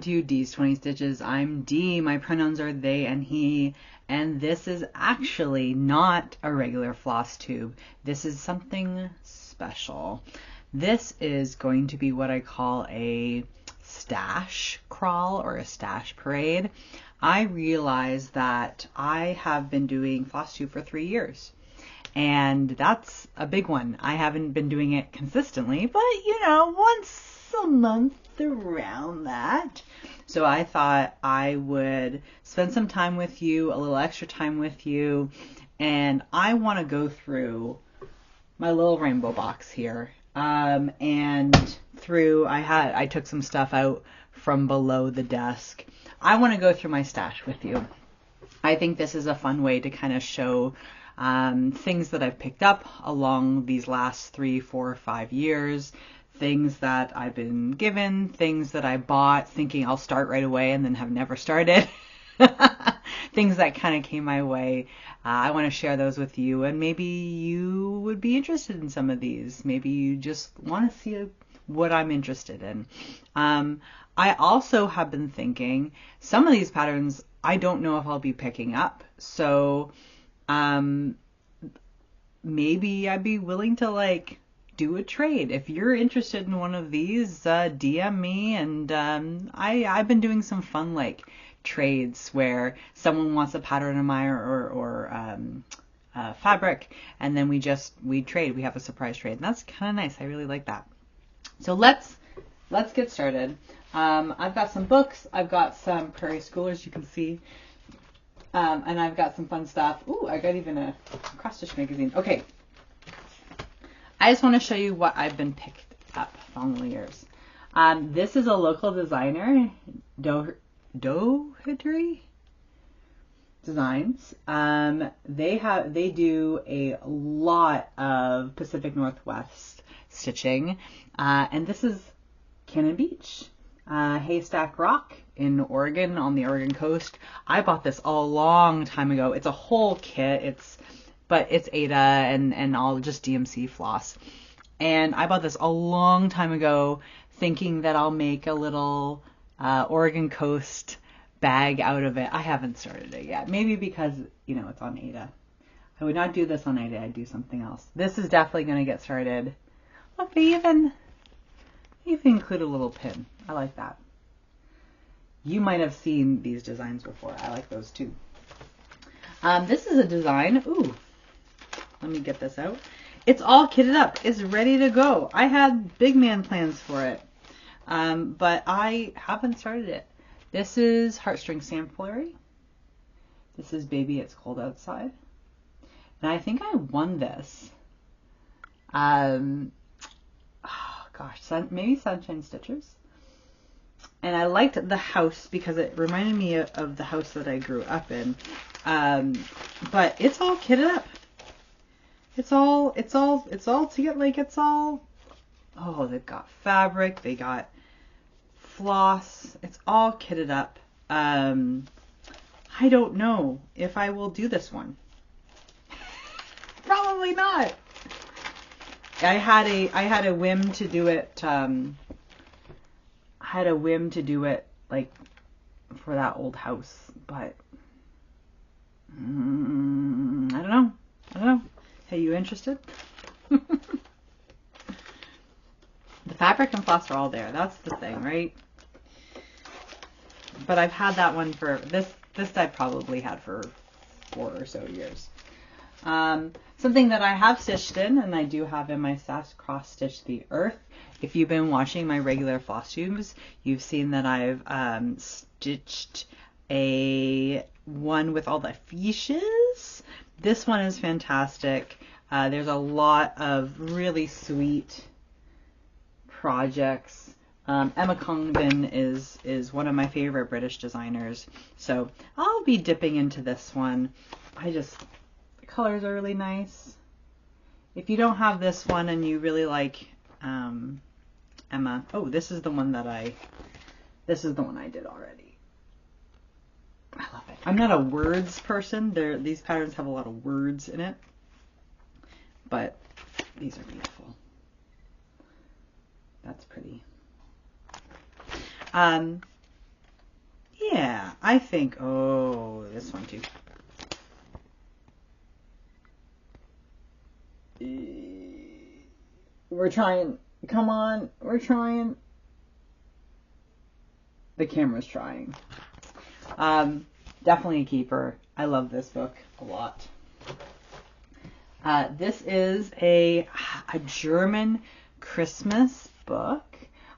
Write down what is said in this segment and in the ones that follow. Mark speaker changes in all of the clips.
Speaker 1: welcome to D's 20 Stitches. I'm D, my pronouns are they and he, and this is actually not a regular floss tube. This is something special. This is going to be what I call a stash crawl or a stash parade. I realize that I have been doing Flosstube for 3 years, and that's a big one. I haven't been doing it consistently, but once a month around that. So I thought I would spend some time with you, a little extra time with you, and I want to go through my little rainbow box here. I took some stuff out from below the desk. I want to go through my stash with you. I think this is a fun way to kind of show things that I've picked up along these last 3, 4, 5 years, things that I've been given, things that I bought thinking I'll start right away and then have never started, things that kind of came my way. I want to share those with you, and maybe you would be interested in some of these. Maybe you just want to see what I'm interested in. I also have been thinking some of these patterns I don't know if I'll be picking up, so maybe I'd be willing to do a trade. If you're interested in one of these, DM me, and I've been doing some fun trades where someone wants a pattern of mine or fabric, and then we trade. We have a surprise trade, and that's kind of nice. I really like that. So let's get started. I've got some books. I've got some Prairie Schoolers, you can see. And I've got some fun stuff. Ooh, I got even a cross-stitch magazine. Okay. I just want to show you what I've been picked up along the years. This is a local designer, Doherty Designs. They do a lot of Pacific Northwest stitching, and this is Cannon Beach, Haystack Rock in Oregon, on the Oregon coast. I bought this a long time ago. It's a whole kit. But it's Ada and all just DMC floss. And I bought this a long time ago thinking that I'll make a little Oregon coast bag out of it. I haven't started it yet. Maybe because, it's on Ada. I would not do this on Ada. I'd do something else. This is definitely going to get started. Look, they even include a little pin. I like that. You might have seen these designs before. I like those too. This is a design. Ooh. Let me get this out. It's all kitted up. It's ready to go. I had big man plans for it, but I haven't started it. This is Heartstring Samplery. This is Baby It's Cold Outside. And I think I won this. Maybe Sunshine Stitchers. And I liked the house because it reminded me of the house that I grew up in. But it's all kitted up. It's all to get oh, they've got fabric, they got floss, it's all kitted up. I don't know if I will do this one. Probably not. I had a whim to do it, for that old house, but I don't know. Are you interested? The fabric and floss are all there. That's the thing, right? But I've had that one for this I probably had for 4 or so years. Something that I have stitched in, and I do have in my stash, cross stitch the earth. If you've been watching my regular floss tubes, you've seen that I've stitched a one with all the fishes. This one is fantastic. There's a lot of really sweet projects. Emma Congdon is one of my favorite British designers, so I'll be dipping into this one. The colors are really nice. If you don't have this one and you really like Emma, this is the one I did already. I love it. I'm not a words person. These patterns have a lot of words in it, but these are beautiful. That's pretty. I think, oh, this one too. We're trying. Come on, we're trying. The camera's trying. Definitely a keeper. I love this book a lot. This is a German Christmas book.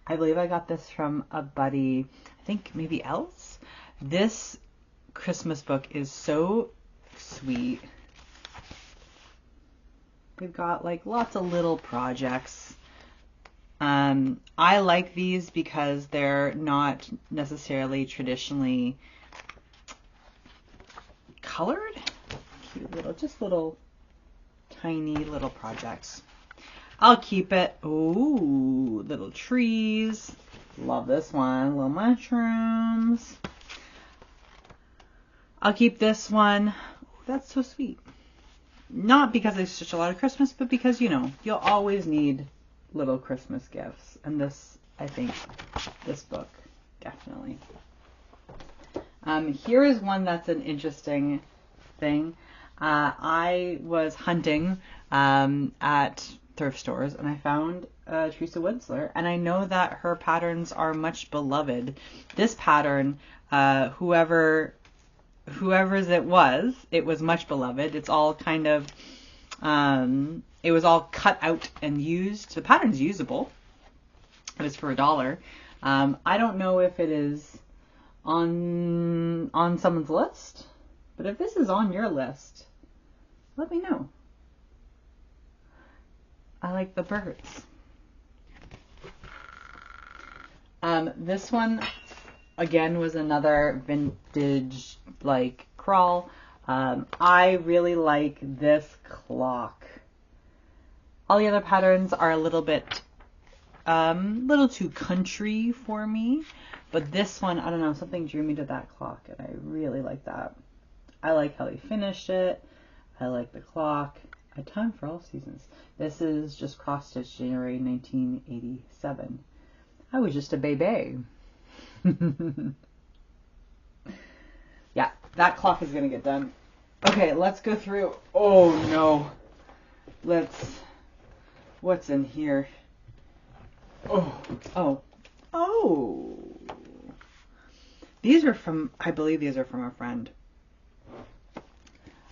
Speaker 1: I believe I got this from a buddy, I think maybe else. This Christmas book is so sweet. They've got like lots of little projects. I like these because they're not necessarily traditionally colored. Cute little, just little tiny little projects. I'll keep it. Ooh, little trees. Love this one. Little mushrooms. I'll keep this one. Ooh, that's so sweet. Not because I stitch a lot of Christmas, but because, you know, you'll always need little Christmas gifts. And this, I think, this book, definitely. Here is one that's an interesting thing. I was hunting at thrift stores, and I found Teresa Winsler, and I know that her patterns are much beloved. This pattern, whoever's it was much beloved. It's all kind of, it was all cut out and used. The pattern's usable. It was for $1. I don't know if it is on someone's list, but if this is on your list, let me know. I like the birds. This one, again, was another vintage, like, crawl. I really like this clock. All the other patterns are a little bit, little too country for me. But this one, I don't know, something drew me to that clock, and I really like that. I like how they finished it. I like the clock. A time for all seasons. This is just cross-stitched January 1987. I was just a baby. Yeah, that clock is going to get done. Okay, let's go through. Oh, no. What's in here? Oh. These are from, I believe these are from a friend.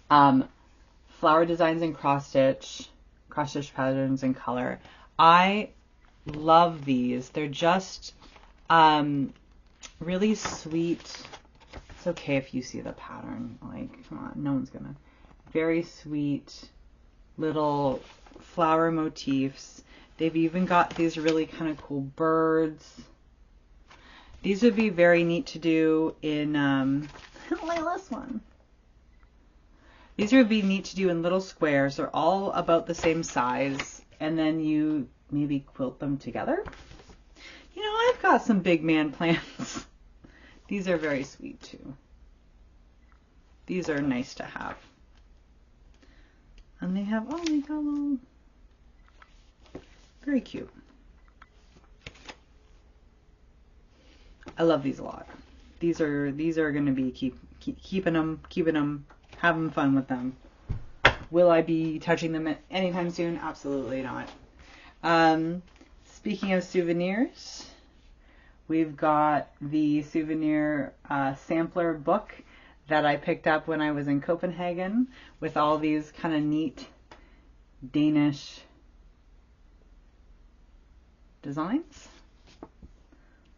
Speaker 1: Flower designs and cross-stitch patterns in color. I love these. They're just really sweet. It's okay if you see the pattern. Like, come on, no one's gonna. Very sweet little flower motifs. They've even got these really kind of cool birds. These would be very neat to do in, like this one. These would be neat to do in little squares. They're all about the same size. And then you maybe quilt them together. You know, I've got some big man plans. These are very sweet too. These are nice to have. And they have, oh, they got a little, very cute. I love these a lot. These are going to be keeping them, having fun with them. Will I be touching them anytime soon? Absolutely not. Speaking of souvenirs, we've got the souvenir sampler book that I picked up when I was in Copenhagen with all these kind of neat Danish designs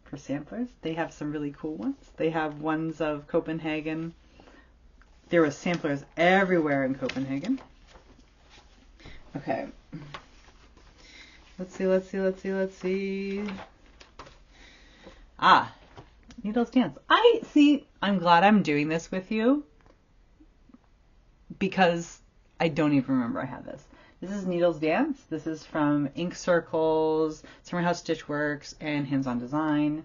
Speaker 1: for samplers. They have some really cool ones. They have ones of Copenhagen. There were samplers everywhere in Copenhagen. Okay. Let's see. Needles Dance. I'm glad I'm doing this with you because I don't even remember I had this. This is Needles Dance. This is from Ink Circles, Summerhouse Stitchworks, and Hands On Design.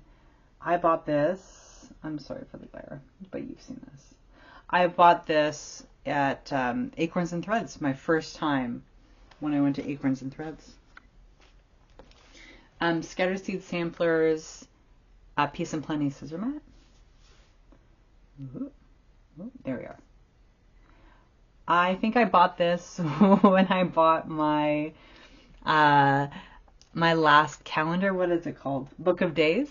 Speaker 1: I bought this. I'm sorry for the glare, but you've seen this. I bought this at Acorns and Threads, my first time when I went to Acorns and Threads. Scatter Seed Samplers, Peace and Plenty Scissor Mat. Ooh, there we are. I think I bought this when I bought my my last calendar. What is it called? Book of Days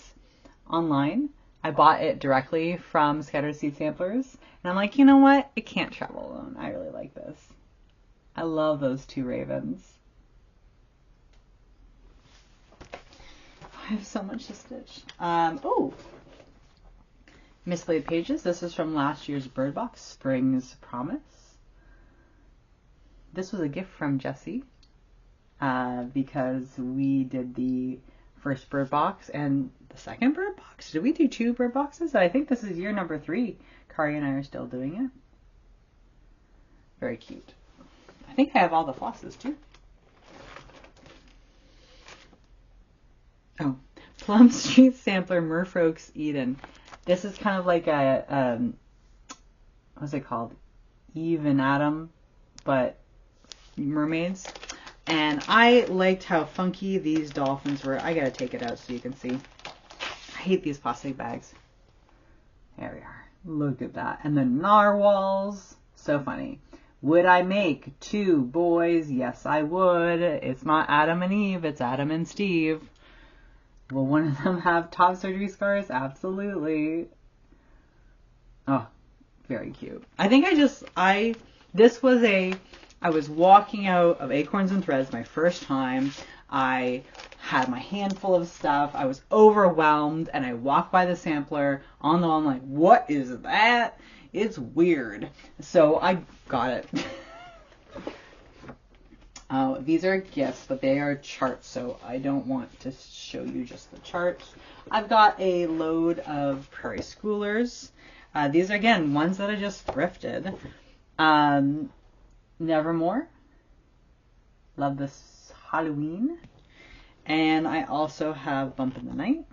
Speaker 1: online. I bought it directly from Scattered Seed Samplers. And I'm like, you know what? It can't travel alone. I really like this. I love those two ravens. I have so much to stitch. Oh, Mislaid Pages. This is from last year's Bird Box, Spring's Promise. This was a gift from Jessie because we did the first Bird Box and the second Bird Box. Did we do 2 Bird Boxes? I think this is year number 3. Kari and I are still doing it. Very cute. I think I have all the flosses too. Oh, Plum Street Sampler, Merfolk's Eden. This is kind of like a, what's it called? Eve and Adam, but mermaids. And I liked how funky these dolphins were. I gotta take it out so you can see. I hate these plastic bags. There we are. Look at that. And the narwhals. So funny. Would I make 2 boys? Yes, I would. It's not Adam and Eve. It's Adam and Steve. Will one of them have top surgery scars? Absolutely. Oh, very cute. I think I was walking out of Acorns and Threads my first time. I had my handful of stuff. I was overwhelmed, and I walked by the sampler on the wall. I'm like, what is that? It's weird. So I got it. Oh, these are gifts, but they are charts, so I don't want to show you just the charts. I've got a load of Prairie Schoolers. These are, again, ones that I just thrifted. Nevermore. Love this Halloween. And I also have Bump in the Night.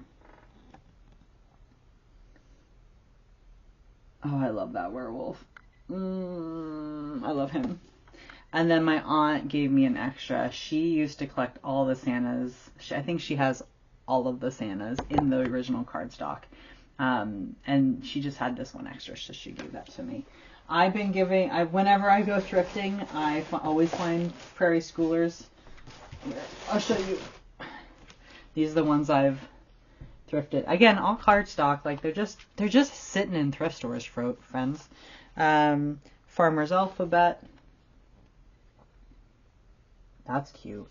Speaker 1: Oh, I love that werewolf. I love him. And then my aunt gave me an extra. She used to collect all the Santas. I think she has all of the Santas in the original cardstock. And she just had this one extra, so she gave that to me. I've been giving, whenever I go thrifting, I always find Prairie Schoolers. Here, I'll show you. These are the ones I've thrifted. Again, all cardstock. Like they're just sitting in thrift stores, friends. Farmer's Alphabet. That's cute.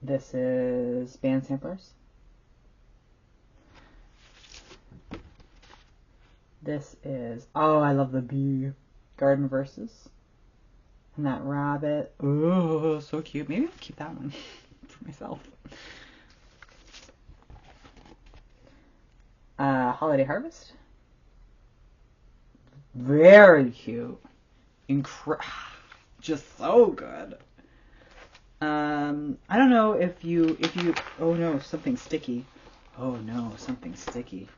Speaker 1: This is Band Samplers. This is, oh, I love the bee. Garden Verses. And that rabbit. Oh, so cute. Maybe I'll keep that one for myself. Holiday Harvest. Very cute. Just so good. I don't know if you, oh no, something sticky. Oh no, something sticky.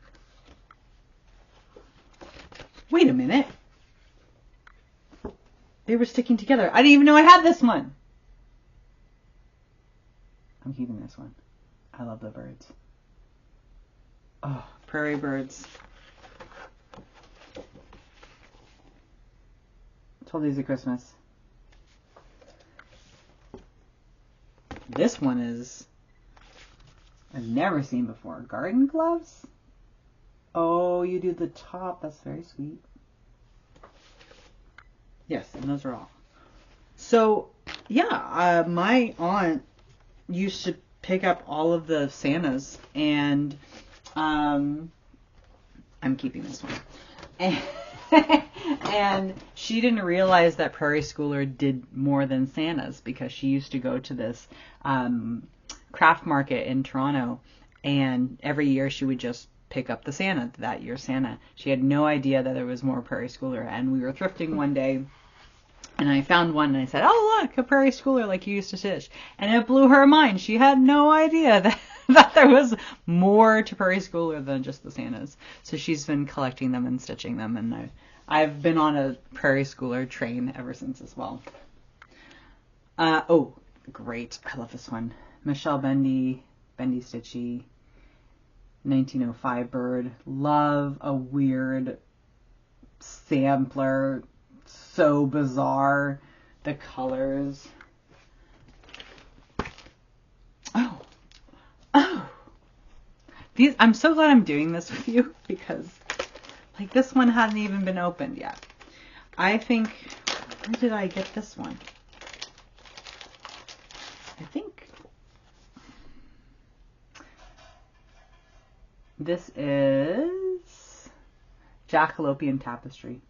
Speaker 1: Wait a minute. They were sticking together. I didn't even know I had this one. I'm keeping this one. I love the birds. Oh, prairie birds. Told these at Christmas. This one is I've never seen before. Garden gloves? Oh, you do the top. That's very sweet. Yes, and those are all. So, yeah, my aunt used to pick up all of the Santas, and I'm keeping this one. And she didn't realize that Prairie Schooler did more than Santas because she used to go to this craft market in Toronto, and every year she would just pick up the Santa, that year's Santa. She had no idea that there was more Prairie Schooler, and we were thrifting one day, and I found one, and I said, oh, look, a Prairie Schooler like you used to stitch. And it blew her mind. She had no idea that there was more to Prairie Schooler than just the Santas. So she's been collecting them and stitching them, and I've been on a Prairie Schooler train ever since as well. Oh, great. I love this one. Michelle Bendy, Bendy Stitchy. 1905 bird. Love a weird sampler. So bizarre. The colors. Oh. I'm so glad I'm doing this with you because like this one hadn't even been opened yet. I think, where did I get this one? I think this is Jackalopian Tapestry.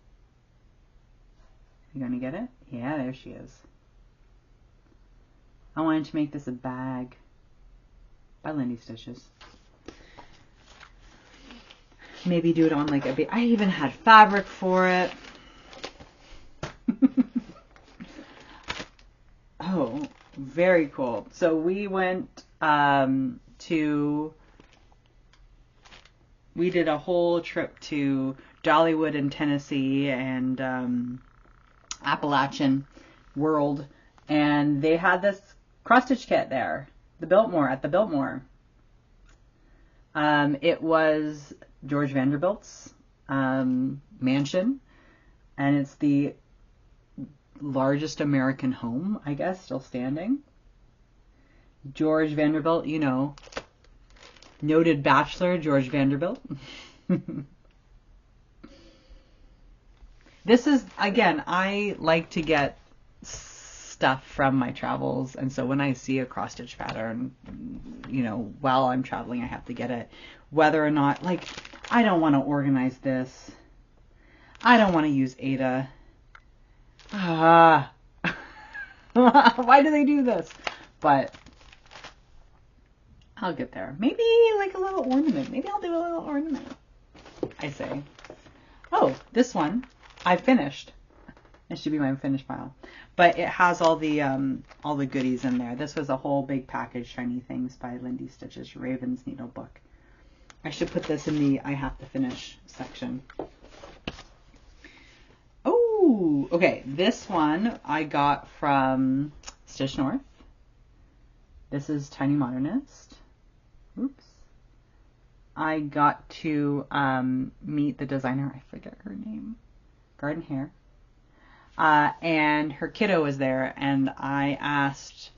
Speaker 1: You gonna get it? Yeah, there she is. I wanted to make this a bag by Lindy Stitches. Maybe do it on like a bit. I even had fabric for it. Oh, very cool. So we went we did a whole trip to Dollywood in Tennessee and Appalachian World, and they had this cross stitch kit there, at the Biltmore. It was George Vanderbilt's mansion, and it's the largest American home, I guess, still standing. George Vanderbilt, you know, noted bachelor George Vanderbilt. This is, again, I like to get stuff from my travels, and so when I see a cross stitch pattern, you know, while I'm traveling, I have to get it. Whether or not, like, I don't want to organize this. I don't want to use Ada. Why do they do this? But I'll get there. Maybe like a little ornament. Maybe I'll do a little ornament, I say. Oh, this one I finished. It should be my finished pile. But it has all the goodies in there. This was a whole big package, Shiny Things by Lindy Stitches Raven's Needle book. I should put this in the I have to finish section. Oh, okay. This one I got from Stitch North. This is Tiny Modernist. Oops. I got to meet the designer. I forget her name. Garden Hair. And her kiddo was there, and I asked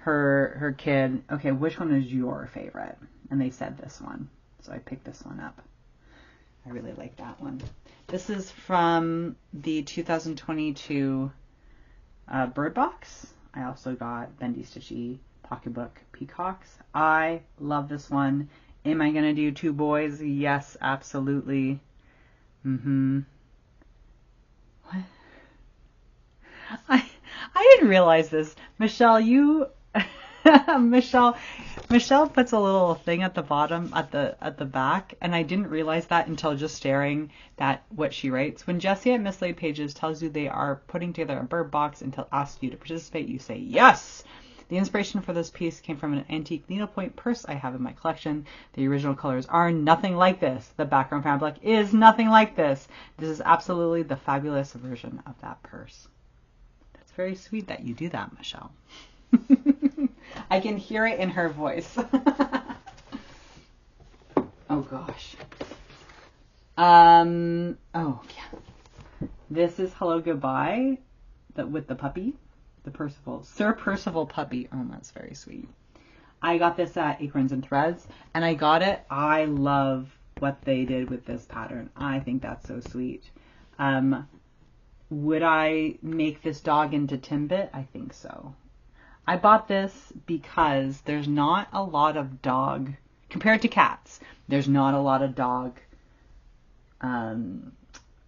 Speaker 1: her kid, okay, which one is your favorite? And they said this one. So I picked this one up. I really like that one. This is from the 2022 Bird Box. I also got Bendy Stitchy Pocketbook Peacocks. I love this one. Am I going to do two boys? Yes, absolutely. What? I didn't realize this. Michelle, Michelle puts a little thing at the bottom, at the back, and I didn't realize that until just staring at what she writes. When Jessie at Mislaid Pages tells you they are putting together a bird box and asks you to participate, you say yes. The inspiration for this piece came from an antique needlepoint purse I have in my collection. The original colors are nothing like this. The background fabric is nothing like this. This is absolutely the fabulous version of that purse. That's very sweet that you do that, Michelle. I can hear it in her voice. Oh gosh. Oh yeah. This is Hello Goodbye, with the puppy, the Percival, Sir Percival puppy. Oh, that's very sweet. I got this at Acorns and Threads, and I got it. I love what they did with this pattern. I think that's so sweet. Would I make this dog into Timbit? I think so. I bought this because there's not a lot of dog, compared to cats, there's not a lot of dog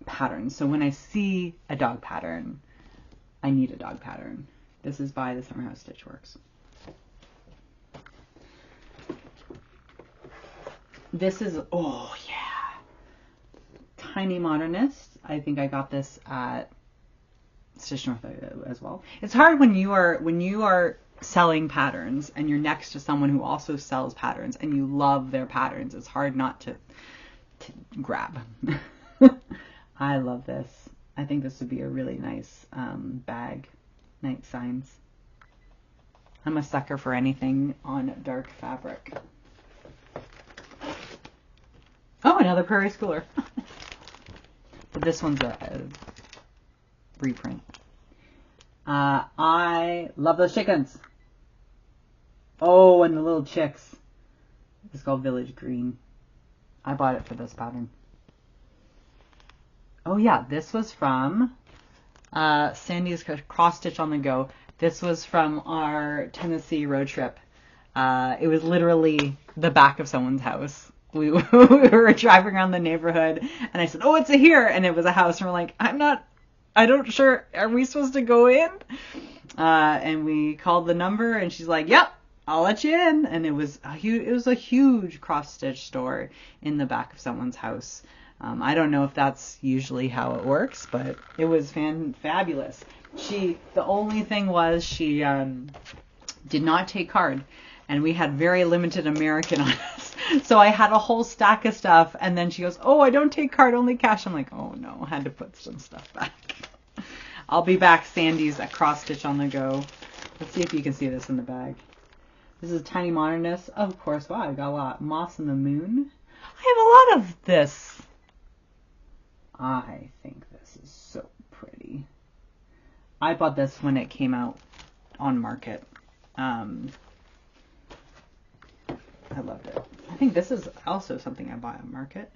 Speaker 1: patterns. So when I see a dog pattern, I need a dog pattern. This is by the Summer House Stitch Works. This is, oh yeah, Tiny Modernist. I think I got this at Stitch North as well. It's hard when you are selling patterns and you're next to someone who also sells patterns and you love their patterns. It's hard not to grab. I love this. I think this would be a really nice bag, night signs. I'm a sucker for anything on dark fabric. another Prairie Schooler. But this one's a reprint. I love those chickens. Oh, and the little chicks. It's called Village Green. I bought it for this pattern. Oh yeah, this was from Sandy's Cross Stitch on the Go. This was from our Tennessee road trip. It was literally the back of someone's house. We were driving around the neighborhood, and I said, "Oh, it's here," and it was a house. And we're like, I don't sure. Are we supposed to go in? And we called the number, and she's like, "Yep, I'll let you in." And it was a huge cross stitch store in the back of someone's house. I don't know if that's usually how it works, but it was fabulous. The only thing was she did not take card, and we had very limited American on us. So I had a whole stack of stuff, and then she goes, "Oh, I don't take card, only cash." I'm like, "Oh no," I had to put some stuff back. I'll be back. Sandy's a Cross Stitch on the Go. Let's see if you can see this in the bag. This is Tiny Modernist. Of course, wow, I got a lot. Moss and the Moon. I have a lot of this. I think this is so pretty. I bought this when it came out on Market. I loved it. I think this is also something I bought on Market.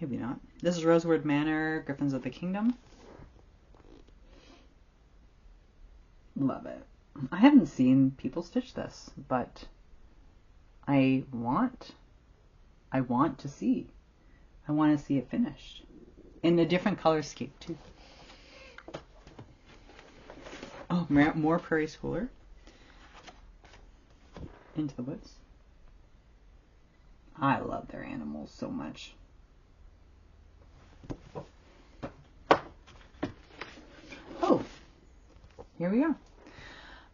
Speaker 1: Maybe not. This is Rosewood Manor, Griffins of the Kingdom. Love it. I haven't seen people stitch this, but I want to see. I want to see it finished. In a different color scheme, too. Oh, more Prairie Schooler. Into the Woods. I love their animals so much. Oh, here we go.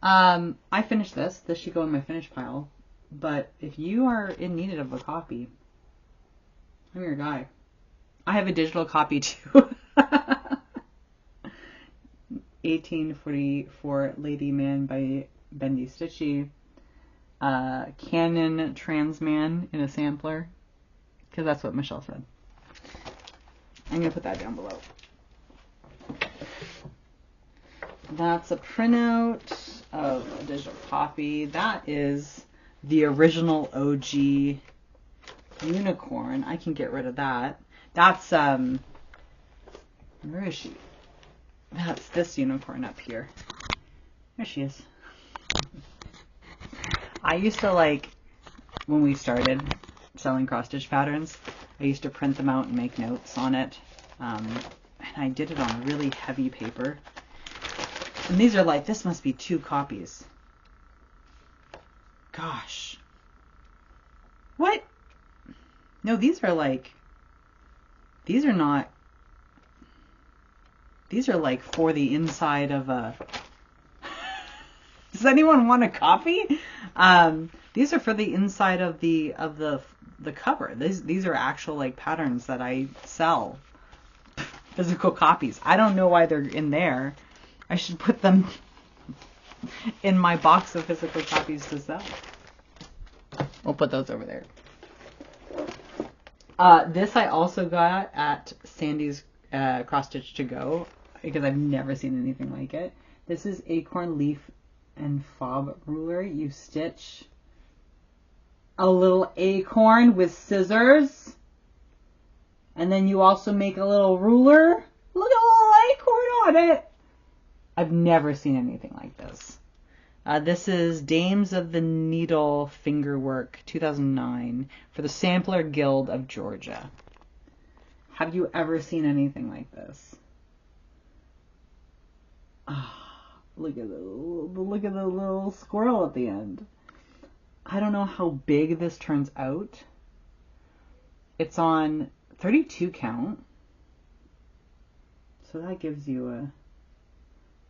Speaker 1: I finished this. This should go in my finish pile. But if you are in need of a copy, I'm your guy. I have a digital copy too. 1844 Lady Man by Bendy Stitchy. Canon Transman in a sampler, because that's what Michelle said. I'm going to put that down below. That's a printout of a digital copy. That is the original OG unicorn. I can get rid of that. That's, where is she? That's this unicorn up here. There she is. I used to when we started selling cross stitch patterns, I used to print them out and make notes on it. And I did it on really heavy paper. And these are this must be 2 copies. Gosh. What? No, these are these are not, these are for the inside of a, does anyone want a copy? These are for the inside of the cover. These are actual patterns that I sell. Physical copies. I don't know why they're in there. I should put them in my box of physical copies to sell. We'll put those over there. This I also got at Sandy's Cross Stitch to Go, because I've never seen anything like it. This is Acorn Leaf and Fob Ruler. You stitch a little acorn with scissors, and then you also make a little ruler. Look at a little acorn on it. I've never seen anything like this. This is Dames of the Needle Fingerwork 2009 for the Sampler Guild of Georgia. Have you ever seen anything like this? Look at the little squirrel at the end. I don't know how big this turns out. It's on 32 count. So that gives you a...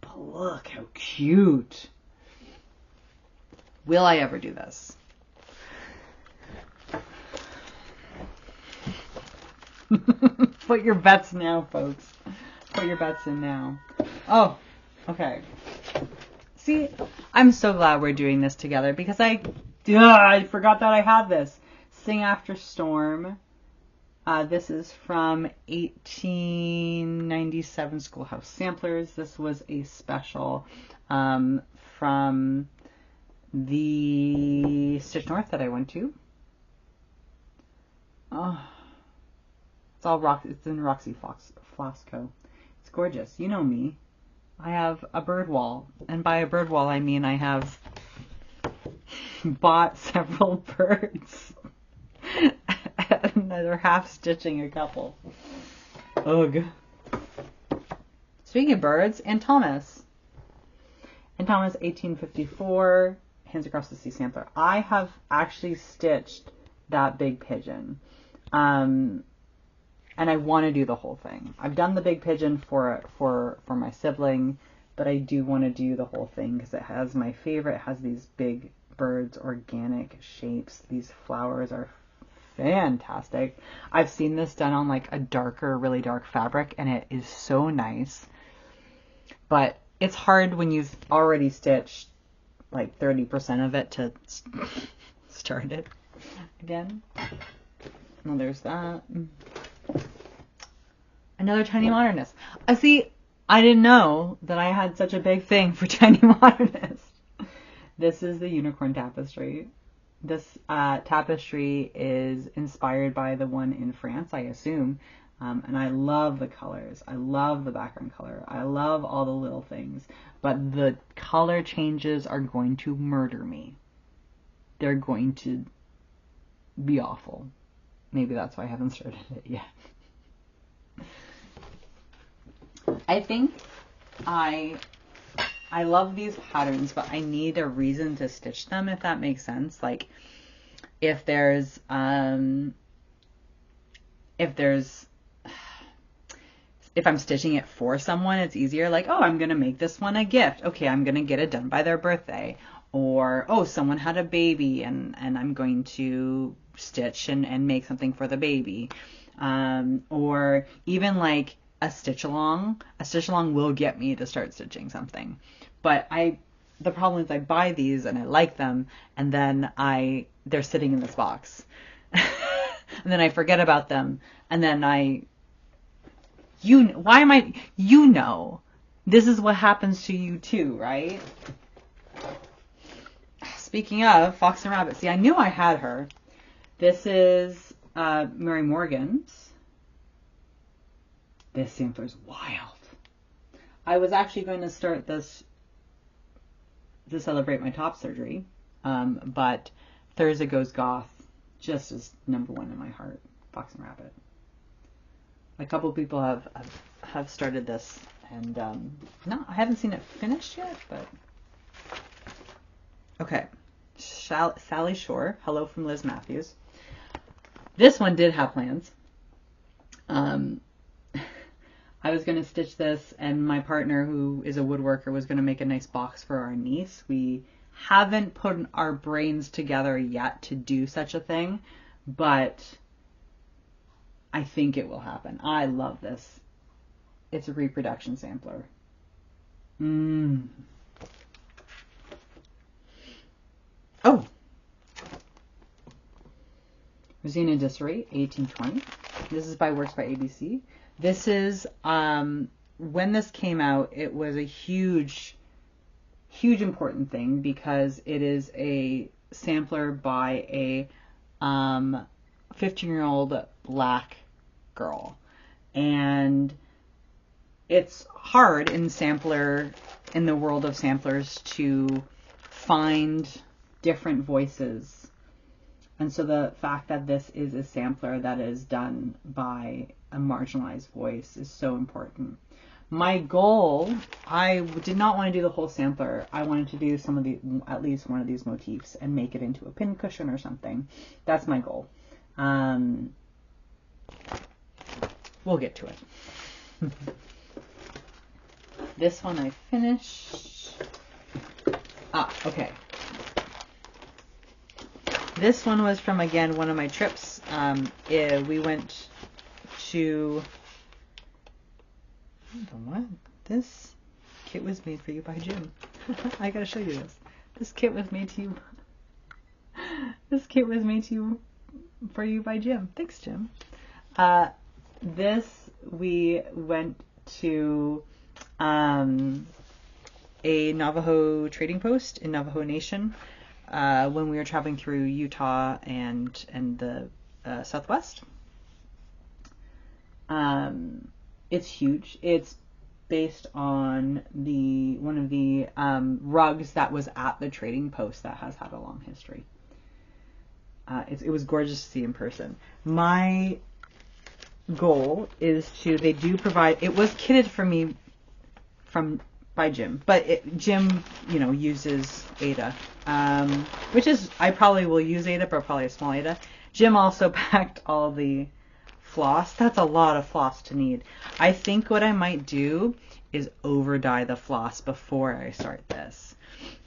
Speaker 1: But look how cute. Will I ever do this? Put your bets now, folks. Put your bets in now. Oh, okay. See, I'm so glad we're doing this together because I forgot that I had this. Sing After Storm. This is from 1897 Schoolhouse Samplers. This was a special from the Stitch North that I went to. Oh, it's all it's in Roxy Flosco. It's gorgeous. You know me. I have a bird wall, and by a bird wall I mean I have bought several birds. And they're half stitching a couple. Ugh. Speaking of birds, and Thomas. And Thomas, 1854, Hands Across the Sea sampler. I have actually stitched that big pigeon. And I want to do the whole thing. I've done the big pigeon for my sibling, but I do want to do the whole thing because it has my favorite. It has these big birds, organic shapes. These flowers are fantastic. I've seen this done on like a darker, really dark fabric, and it is so nice. But it's hard when you've already stitched like 30% of it to start it again. Well, there's that. Another Tiny Modernist. See, I didn't know that I had such a big thing for Tiny Modernist. This is the unicorn tapestry. This tapestry is inspired by the one in France, I assume. And I love the colors. I love the background color. I love all the little things. But the color changes are going to murder me. They're going to be awful. Maybe that's why I haven't started it yet. I think I love these patterns, but I need a reason to stitch them, if that makes sense. Like if I'm stitching it for someone, it's easier. Like, oh, I'm going to make this one a gift. Okay, I'm going to get it done by their birthday. Or, oh, someone had a baby and I'm going to stitch and make something for the baby. Or even like a stitch along. A stitch along will get me to start stitching something. But the problem is I buy these and I like them, and then they're sitting in this box. And then I forget about them, and then this is what happens to you too, right? Speaking of Fox and Rabbit, see, I knew I had her. This is Mary Morgan's. This sampler's wild. I was actually going to start this to celebrate my top surgery, but Thursday Goes Goth just is number one in my heart. Fox and Rabbit. A couple people have started this, and no, I haven't seen it finished yet, but okay. Sally Shore, Hello from Liz Matthews. This one did have plans. I was going to stitch this, and my partner, who is a woodworker, was going to make a nice box for our niece. We haven't put our brains together yet to do such a thing, but I think it will happen. I love this. It's a reproduction sampler. Oh! Rosina Disarray, 1820. This is by Works by ABC. This is, when this came out, it was a huge important thing because it is a sampler by a 15-year-old black girl. And it's hard in the world of samplers to find different voices. And so the fact that this is a sampler that is done by a marginalized voice is so important. My goal, I did not want to do the whole sampler. I wanted to do at least one of these motifs and make it into a pin cushion or something. That's my goal. We'll get to it. This one I finished. Okay. This one was from, again, one of my trips. We went to... What? This kit was made for you by Jim. I gotta show you this. This kit was made to you. This kit was made for you by Jim. Thanks, Jim. This, we went to a Navajo trading post in Navajo Nation when we were traveling through Utah and the Southwest. It's huge. It's based on one of the rugs that was at the trading post that has had a long history. It was gorgeous to see in person. My goal is they do provide, it was kitted for me by Jim, but Jim, uses Ada, which is, I probably will use Ada, but probably a small Ada. Jim also packed all the floss. That's a lot of floss to need. I think what I might do is over dye the floss before I start this.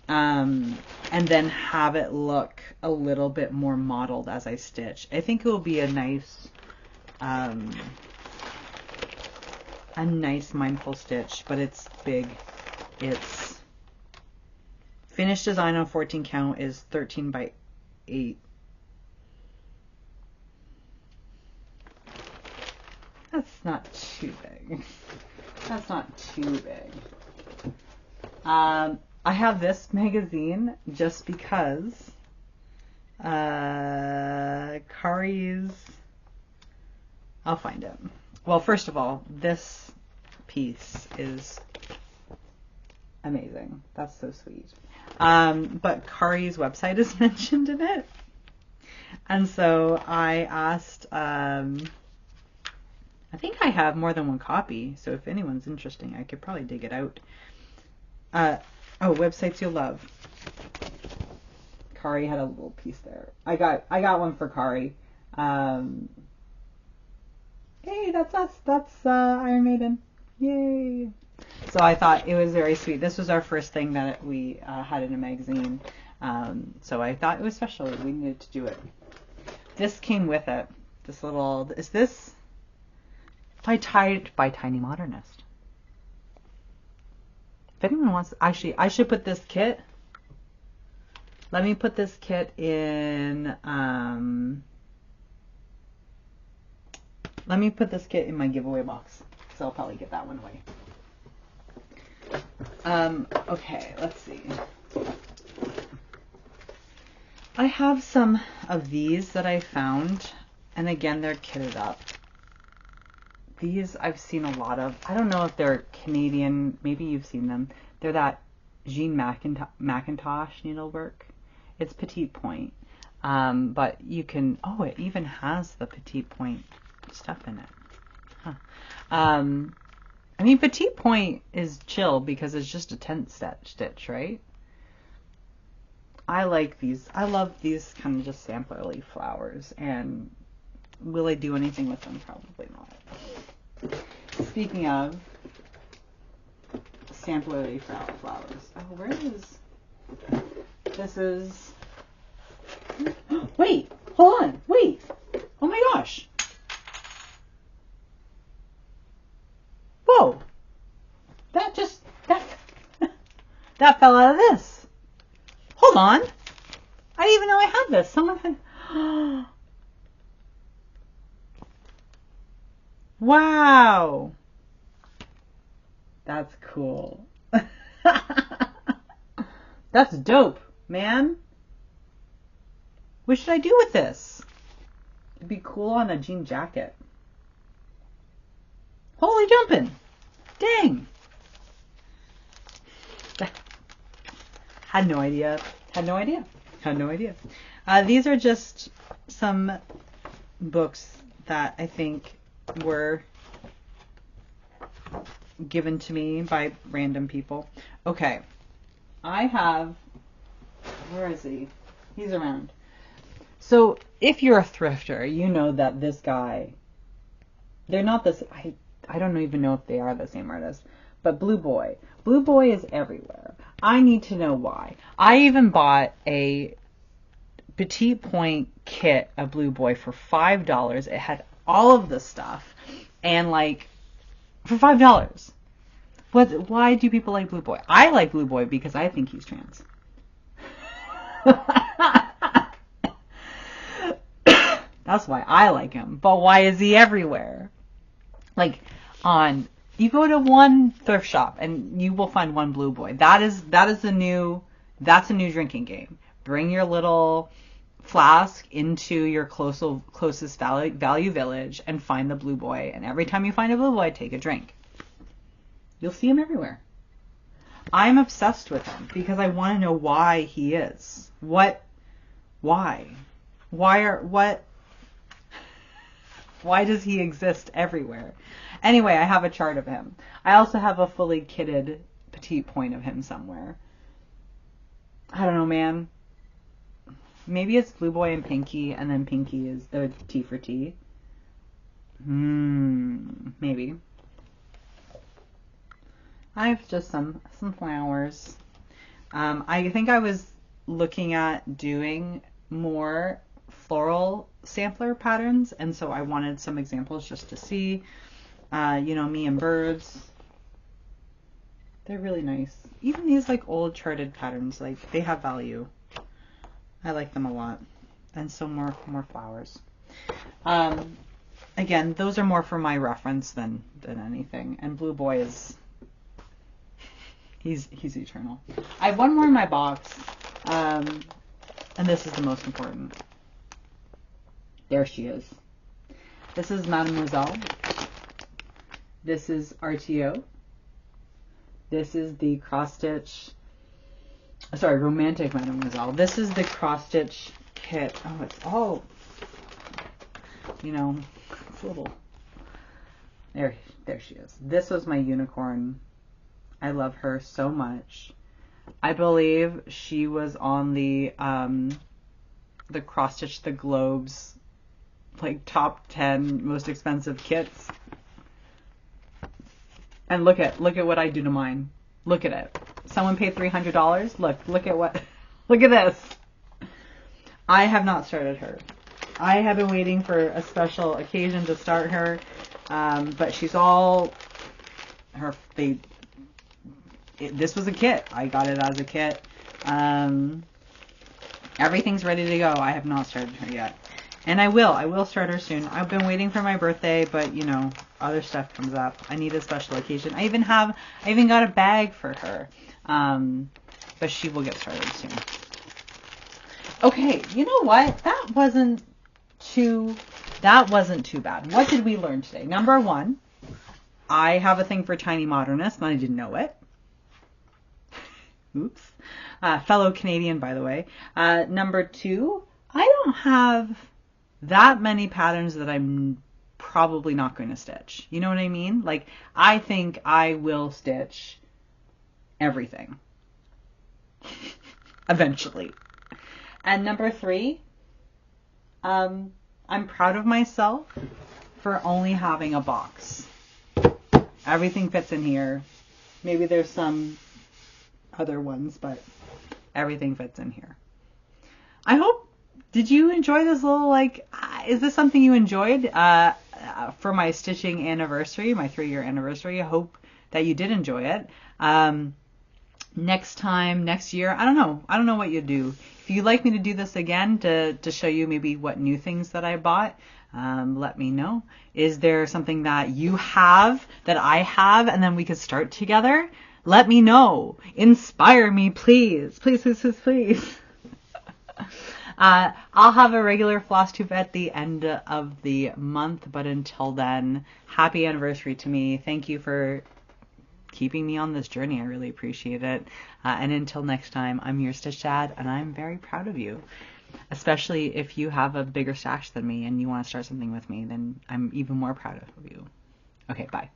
Speaker 1: And then have it look a little bit more modeled as I stitch. I think it will be a nice mindful stitch, but it's big. It's finished design on 14 count is 13 by 8. That's not too big. That's not too big. I have this magazine just because Kari's, I'll find it. Well, first of all, this piece is amazing. That's so sweet. But Kari's website is mentioned in it. And so I asked, I think I have more than one copy, so if anyone's interested, I could probably dig it out. Websites you'll love. Kari had a little piece there. I got one for Kari. Hey, that's us. That's Iron Maiden. Yay! So I thought it was very sweet. This was our first thing that we had in a magazine. So I thought it was special. We needed to do it. This came with it. This little, is this by Tiny Modernist? If anyone wants, actually, I should put this kit. Let me put this kit in, let me put this kit in my giveaway box. So I'll probably get that one away. Okay, let's see. I have some of these that I found, and again, they're kitted up. These I've seen a lot of. I don't know if they're Canadian. Maybe you've seen them. They're that Jean Mackintosh needlework. It's petite point, but you can. Oh, it even has the petite point stuff in it. Huh. I mean, petite point is chill because it's just a tent stitch, right? I like these. I love these kind of just samplerly flowers. And will I do anything with them? Probably not. Speaking of samplerly flowers. Oh, where is... This is... Wait! Hold on! Wait! Oh my gosh! Whoa! That fell out of this. Hold on. I didn't even know I had this. Someone had... Wow. That's cool. That's dope, man. What should I do with this? It'd be cool on a jean jacket. Holy jumping. Dang. Had no idea. These are just some books that I think were given to me by random people. Okay. I have... Where is he? He's around. So, if you're a thrifter, you know that this guy... They're not this... I don't even know if they are the same artist. But Blue Boy. Blue Boy is everywhere. I need to know why. I even bought a petite point kit of Blue Boy for $5. It had all of the stuff. And for $5. Why do people like Blue Boy? I like Blue Boy because I think he's trans. That's why I like him. But why is he everywhere? Like, you go to one thrift shop and you will find one blue boy. That's a new drinking game. Bring your little flask into your closest value village and find the blue boy. And every time you find a blue boy, take a drink. You'll see him everywhere. I'm obsessed with him because I want to know why he is. Why does he exist everywhere? Anyway, I have a chart of him. I also have a fully kitted petite point of him somewhere. I don't know, man. Maybe it's Blue Boy and Pinky, and then Pinky is the T for T. Maybe. I have just some flowers. I think I was looking at doing more floral sampler patterns, and so I wanted some examples just to see. Me and birds. They're really nice. Even these like old charted patterns, like they have value. I like them a lot. And so more flowers. Again, those are more for my reference than anything. And Blue Boy is he's eternal. I have one more in my box. And this is the most important. There she is. This is Mademoiselle. This is RTO. This is the Romantic Mademoiselle. This is the cross-stitch kit. Oh, it's all, it's a little. There she is. This was my unicorn. I love her so much. I believe she was on the cross-stitch the Globes, like top 10 most expensive kits. And look at what I do to mine. Look at it. Someone paid $300. Look at this. I have not started her. I have been waiting for a special occasion to start her. But she's all this was a kit. I got it as a kit. Everything's ready to go. I have not started her yet. And I will start her soon. I've been waiting for my birthday, but other stuff comes up. I need a special occasion. I even got a bag for her. But she will get started soon. Okay, you know what? That wasn't too bad. What did we learn today? Number 1, I have a thing for tiny modernists, and I didn't know it. Oops. Fellow Canadian, by the way. Number 2, I don't have that many patterns that I'm probably not going to stitch. You know what I mean? Like, I think I will stitch everything. Eventually. And number 3, I'm proud of myself for only having a box. Everything fits in here. Maybe there's some other ones, but everything fits in here. Did you enjoy this little, is this something you enjoyed for my stitching anniversary, my 3-year anniversary? I hope that you did enjoy it. Next year, I don't know what you do. If you'd like me to do this again to show you maybe what new things that I bought, let me know. Is there something that you have that I have and then we could start together? Let me know. Inspire me, please. Please, please, please, please. I'll have a regular Flosstube at the end of the month, but until then, happy anniversary to me. Thank you for keeping me on this journey. I really appreciate it. And until next time, I'm your Stitch Dad, and I'm very proud of you. Especially if you have a bigger stash than me and you want to start something with me, then I'm even more proud of you. Okay, bye.